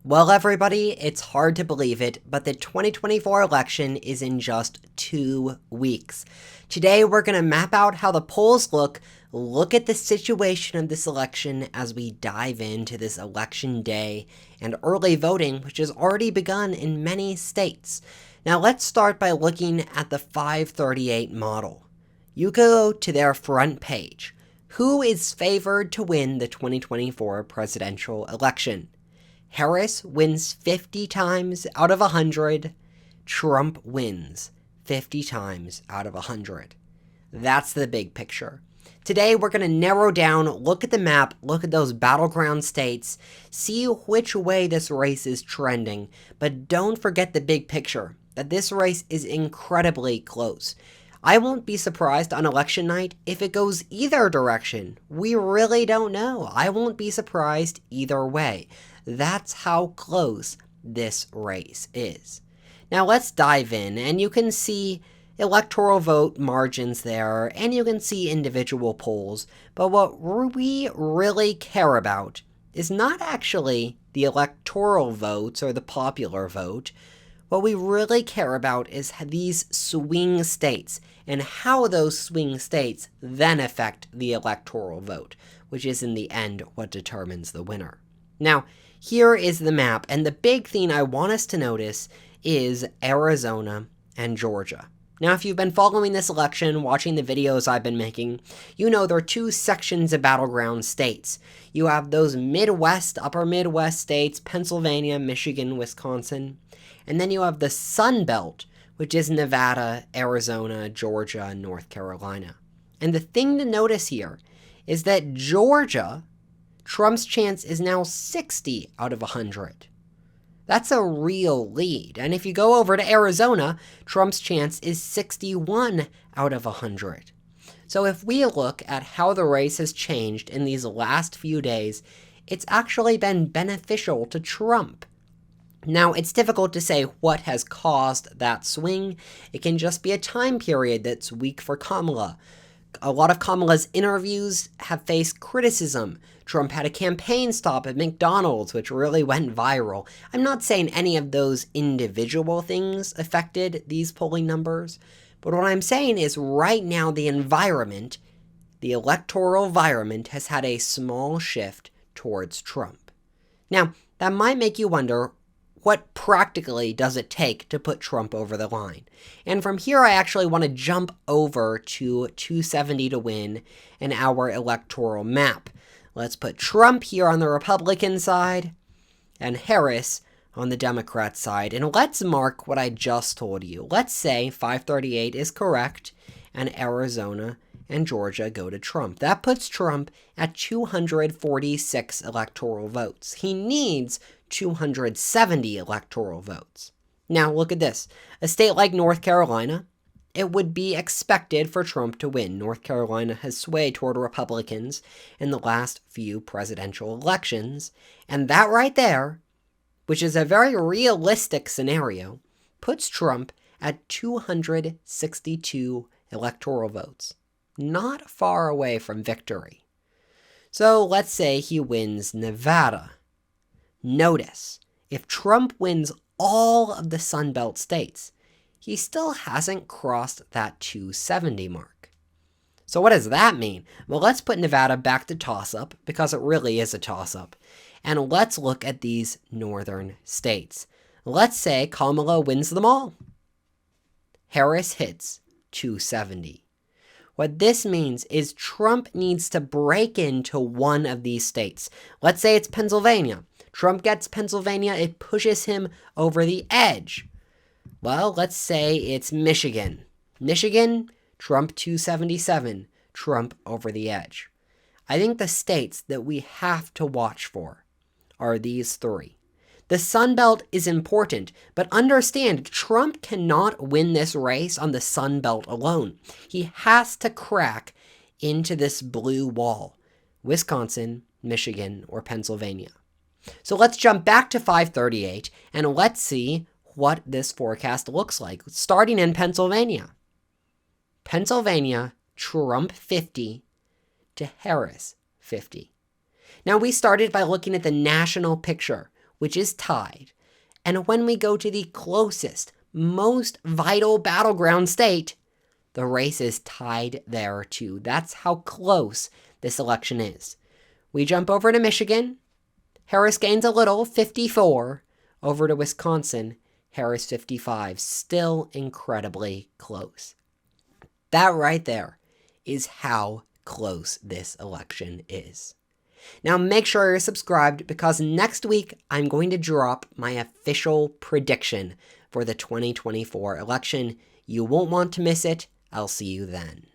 Well, everybody, it's hard to believe it, but the 2024 election is in just 2 weeks. Today, we're going to map out how the polls look at the situation of this election as we dive into this election day and early voting, which has already begun in many states. Now, let's start by looking at the 538 model. You go to their front page. Who is favored to win the 2024 presidential election? Harris wins 50 times out of 100. Trump wins 50 times out of 100. That's the big picture. Today, we're going to narrow down, look at the map, look at those battleground states, see which way this race is trending, but don't forget the big picture, that this race is incredibly close. I won't be surprised on election night if it goes either direction. We really don't know. I won't be surprised either way. That's how close this race is. Now let's dive in, and you can see electoral vote margins there, and you can see individual polls, but what we really care about is not actually the electoral votes or the popular vote. What we really care about is these swing states and how those swing states then affect the electoral vote, which is in the end what determines the winner. Now, here is the map, and the big thing I want us to notice is Arizona and Georgia. Now, if you've been following this election, watching the videos I've been making, you know there are two sections of battleground states. You have those Midwest, upper Midwest states, Pennsylvania, Michigan, Wisconsin, and then you have the Sun Belt, which is Nevada, Arizona, Georgia, and North Carolina. And the thing to notice here is that Georgia, Trump's chance is now 60 out of 100. That's a real lead. And if you go over to Arizona, Trump's chance is 61 out of 100. So if we look at how the race has changed in these last few days, it's actually been beneficial to Trump. Now, it's difficult to say what has caused that swing. It can just be a time period that's weak for Kamala. A lot of Kamala's interviews have faced criticism. Trump had a campaign stop at McDonald's, which really went viral. I'm not saying any of those individual things affected these polling numbers, but what I'm saying is right now the environment, the electoral environment, has had a small shift towards Trump. Now, that might make you wonder, what practically does it take to put Trump over the line? And from here, I actually want to jump over to 270 to win in our electoral map. Let's put Trump here on the Republican side and Harris on the Democrat side. And let's mark what I just told you. Let's say 538 is correct and Arizona and Georgia go to Trump. That puts Trump at 246 electoral votes. He needs 270 electoral votes. Now look at this. A state like North Carolina, it would be expected for Trump to win. North Carolina has swayed toward Republicans in the last few presidential elections, and that right there, which is a very realistic scenario, puts Trump at 262 electoral votes. Not far away from victory. So let's say he wins Nevada. Notice, if Trump wins all of the Sun Belt states, he still hasn't crossed that 270 mark. So what does that mean? Well, let's put Nevada back to toss-up, because it really is a toss-up. And let's look at these northern states. Let's say Kamala wins them all. Harris hits 270. What this means is Trump needs to break into one of these states. Let's say it's Pennsylvania. Trump gets Pennsylvania, it pushes him over the edge. Well, let's say it's Michigan. Michigan, Trump 277, Trump over the edge. I think the states that we have to watch for are these three. The Sun Belt is important, but understand Trump cannot win this race on the Sun Belt alone. He has to crack into this blue wall, Wisconsin, Michigan, or Pennsylvania. So let's jump back to 538 and let's see what this forecast looks like, starting in Pennsylvania. Pennsylvania, Trump 50 to Harris 50. Now we started by looking at the national picture. which is tied. And when we go to the closest, most vital battleground state, the race is tied there too. That's how close this election is. We jump over to Michigan. Harris gains a little, 54. Over to Wisconsin, Harris 55. Still incredibly close. That right there is how close this election is. Now make sure you're subscribed because next week I'm going to drop my official prediction for the 2024 election. You won't want to miss it. I'll see you then.